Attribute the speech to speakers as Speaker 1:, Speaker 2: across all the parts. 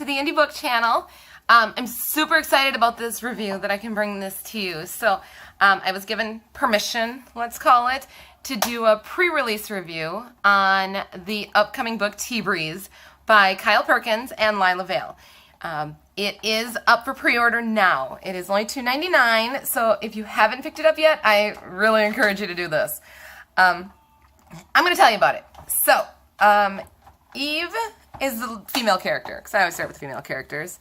Speaker 1: to the Indie Book Channel. I'm super excited about this review that I can bring this to you. So I was given permission, let's call it, to do a pre-release review on the upcoming book Teabreeze by Kyle Perkins and Lila Vale. It is up for pre-order now. It is only $2.99, so if you haven't picked it up yet, I really encourage you to do this. I'm going to tell you about it. So, Eve is the female character, because I always start with female characters.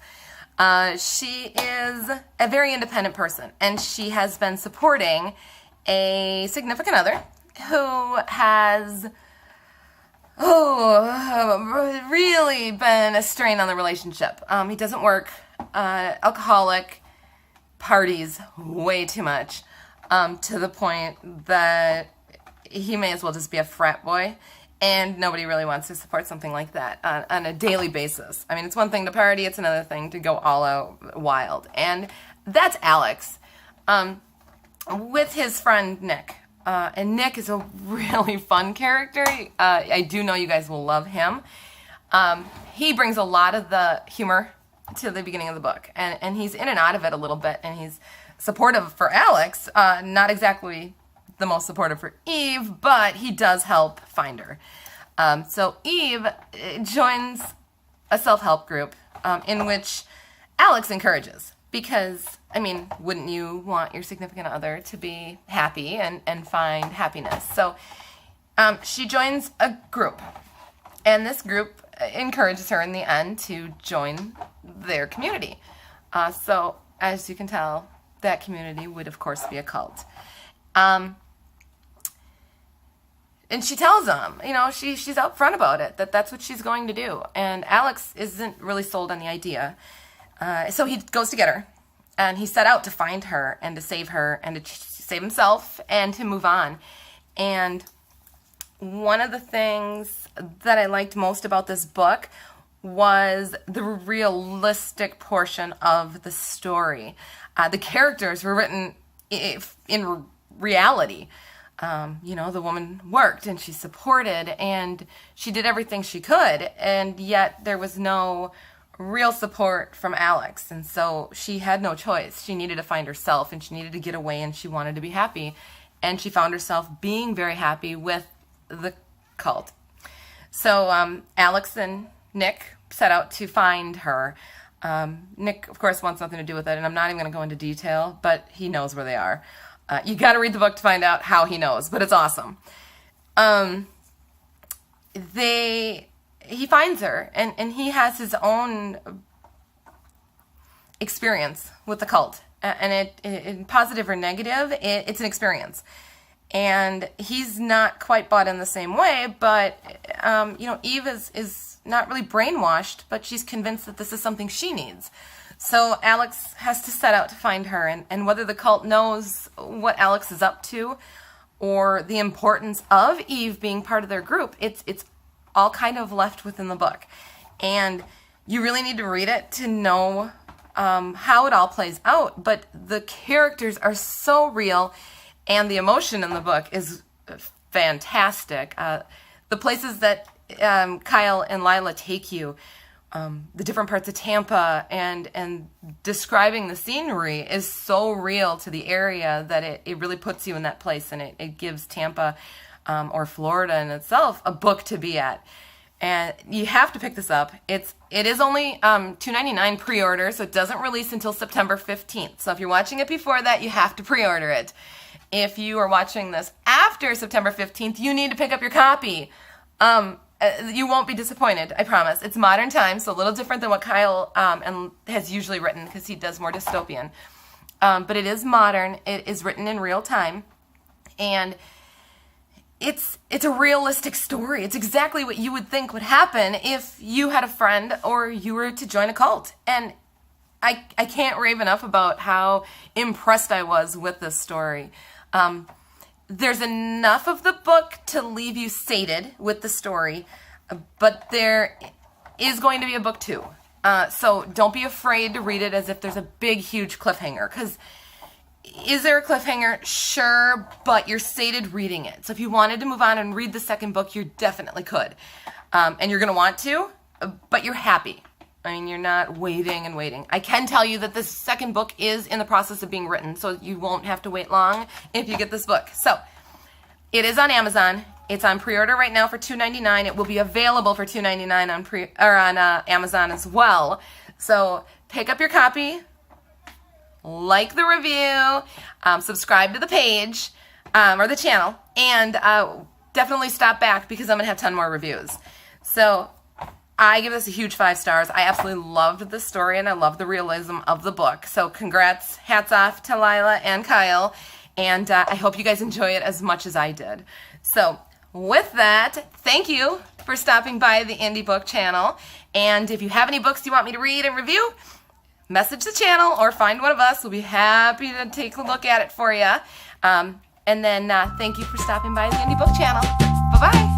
Speaker 1: She is a very independent person, and she has been supporting a significant other who has really been a strain on the relationship. He doesn't work, alcoholic, parties way too much, to the point that he may as well just be a frat boy, and nobody really wants to support something like that on a daily basis. I mean, it's one thing to party, it's another thing to go all out wild. And that's Alex, with his friend Nick. And Nick is a really fun character. I do know you guys will love him. He brings a lot of the humor to the beginning of the book, and he's in and out of it a little bit, and he's supportive for Alex, not exactly the most supportive for Eve, but he does help find her. So Eve joins a self-help group in which Alex encourages, because, I mean, wouldn't you want your significant other to be happy and find happiness? So she joins a group, and this group encourages her in the end to join their community. So as you can tell, that community would of course be a cult. And she tells them, you know, she's upfront about it, that's what she's going to do. And Alex isn't really sold on the idea. So he goes to get her, and he set out to find her and to save her and to save himself and to move on. And one of the things that I liked most about this book was the realistic portion of the story. The characters were written in reality. You know, the woman worked and she supported and she did everything she could, and yet there was no real support from Alex, and so she had no choice. She needed to find herself, and she needed to get away, and she wanted to be happy, and she found herself being very happy with the cult. So Alex and Nick set out to find her. Nick, of course, wants nothing to do with it, and I'm not even going to go into detail, but he knows where they are. You got to read the book to find out how he knows, but it's awesome. He finds her, and he has his own experience with the cult, and it positive or negative, it's an experience. And he's not quite bought in the same way, but you know, Eve is not really brainwashed, but she's convinced that this is something she needs. So Alex has to set out to find her, and whether the cult knows what Alex is up to or the importance of Eve being part of their group, it's all kind of left within the book. And you really need to read it to know how it all plays out, but the characters are so real, and the emotion in the book is fantastic. The places that Kyle and Lila take you, the different parts of Tampa, and describing the scenery is so real to the area that it really puts you in that place, and it gives Tampa or Florida in itself a book to be at. And you have to pick this up. It is only $2.99 pre-order, so it doesn't release until September 15th. So if you're watching it before that, you have to pre-order it. If you are watching this after September 15th, you need to pick up your copy. You won't be disappointed, I promise. It's modern times, so a little different than what Kyle has usually written, because he does more dystopian. But it is modern. It is written in real time, and it's a realistic story. It's exactly what you would think would happen if you had a friend or you were to join a cult. And I can't rave enough about how impressed I was with this story. There's enough of the book to leave you sated with the story, but there is going to be a book 2. So don't be afraid to read it as if there's a big, huge cliffhanger, because is there a cliffhanger? Sure, but you're sated reading it. So if you wanted to move on and read the second book, you definitely could. And you're going to want to, but you're happy. I mean, you're not waiting and waiting. I can tell you that this second book is in the process of being written, so you won't have to wait long if you get this book. So, it is on Amazon. It's on pre-order right now for $2.99. It will be available for $2.99 on Amazon as well. So, pick up your copy, like the review, subscribe to the page or the channel, and definitely stop back because I'm going to have 10 more reviews. So, I give this a huge 5 stars. I absolutely loved this story, and I love the realism of the book. So congrats, hats off to Lila and Kyle, and I hope you guys enjoy it as much as I did. So with that, thank you for stopping by the Indie Book channel, and if you have any books you want me to read and review, message the channel or find one of us. We'll be happy to take a look at it for you. And then thank you for stopping by the Indie Book channel. Bye-bye.